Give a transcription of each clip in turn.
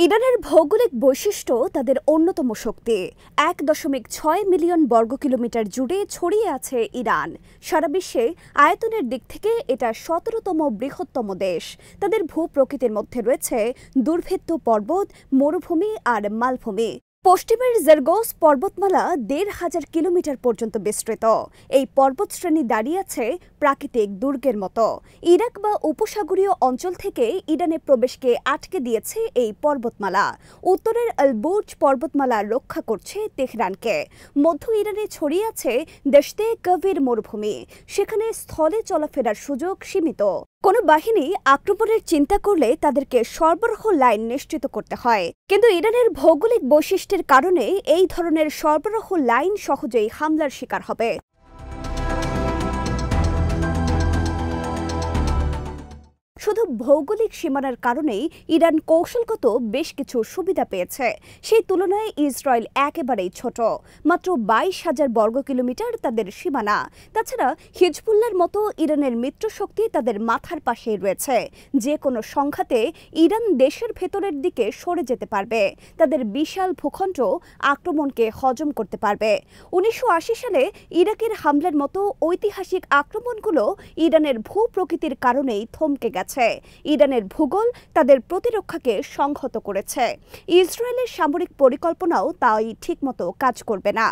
ইরানের ভৌগোলিক বৈশিষ্ট্য তাদের অন্যতম শক্তি। ১.৬ মিলিয়ন বর্গ কিলোমিটার জুড়ে ছড়িয়ে আছে ইরান। সারা বিশ্বে আয়তনের দিক থেকে এটা ১৭তম বৃহত্তম দেশ। তাদের ভূপ্রকৃতির মধ্যে রয়েছে দুর্ভেদ্য পর্বত, মরুভূমি আর মালভূমি। পশ্চিমের জেরগোস পর্বতমালা ১৫০০ কিলোমিটার পর্যন্ত বিস্তৃত। এই পর্বতশ্রেণী দাঁড়িয়ে আছে প্রাকৃতিক দুর্গের মতো। ইরাক বা উপসাগরীয় অঞ্চল থেকে ইরানে প্রবেশকে আটকে দিয়েছে এই পর্বতমালা। উত্তরের আল-বুর্জ পর্বতমালা রক্ষা করছে তেহরানকে। মধ্য ইরানে ছড়িয়ে আছে দেশতে কবির মরুভূমি। সেখানে স্থলে চলাফেরার সুযোগ সীমিত। কোনো বাহিনী আক্রমণের চিন্তা করলে তাদেরকে সরবরাহ লাইন নিশ্চিত করতে হয়, কিন্তু ইরানের ভৌগোলিক বৈশিষ্ট্যের কারণে এই ধরনের সরবরাহ লাইন সহজেই হামলার শিকার হবে। শুধু ভৌগোলিক সীমানার কারণেই ইরান কৌশলগত বেশ কিছু সুবিধা পেয়েছে। সেই তুলনায় ইসরায়েল একেবারেই ছোট, মাত্র ২২,০০০ বর্গ কিলোমিটার তাদের সীমানা। তাছাড়া হিজবুল্লাহর মতো ইরানের মিত্রশক্তি তাদের মাথার পাশেই রয়েছে। যে কোনো সংঘাতে ইরান দেশের ভেতরের দিকে সরে যেতে পারবে। তাদের বিশাল ভূখণ্ড আক্রমণকে হজম করতে পারবে। ১৯৮০ সালে ইরাকের হামলার মতো ঐতিহাসিক আক্রমণগুলো ইরানের ভূপ্রকৃতির কারণেই থমকে গেছে। ইরানের ভূগোল তাদের প্রতিরক্ষাকে সংহত করেছে। ইসরায়েলের সামরিক পরিকল্পনাও তাই ঠিকমতো কাজ করবে না।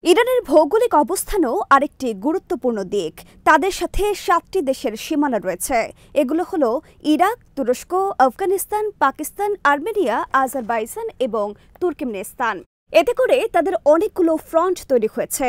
ইরানের ভৌগোলিক অবস্থানও আরেকটি গুরুত্বপূর্ণ দিক। তাদের সাথে ৭টি দেশের সীমানা রয়েছে। এগুলো হলো ইরাক, তুরস্ক, আফগানিস্তান, পাকিস্তান, আর্মেনিয়া, আজারবাইজান এবং তুর্কমেনিস্তান। এতে করে তাদের অনেকগুলো ফ্রন্ট তৈরি হয়েছে।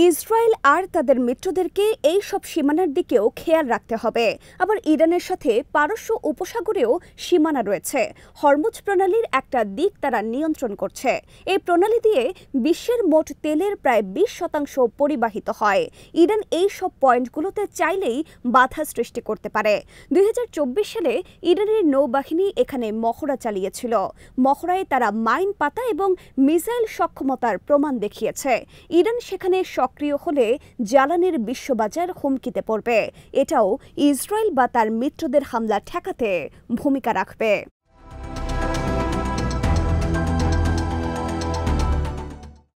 ইসরায়েল আর তাদের মিত্রদেরকে এই সব সীমানার দিকেও খেয়াল রাখতে হবে। আবার ইরানের সাথে পারস্য উপসাগরেও সীমানা রয়েছে। হরমুজ প্রণালীর একটা দিক তারা নিয়ন্ত্রণ করছে। এই প্রণালী দিয়ে বিশ্বের মোট তেলের প্রায় ২০% পরিবাহিত হয়। ইরান এই সব পয়েন্টগুলোতে চাইলেই বাধা সৃষ্টি করতে পারে। ২০২৪ সালে ইরানের নৌবাহিনী এখানে মহড়া চালিয়েছিল। মহড়ায় তারা মাইন পাতা এবং মিসাইল সক্ষমতার প্রমাণ দেখিয়েছে। ইরান সেখানে সক্রিয় হলে জ্বালানির বিশ্ববাজার হুমকিতে পড়বে। এটাও ইসরায়েল বা তার মিত্রদের হামলা ঠেকাতে ভূমিকা রাখবে।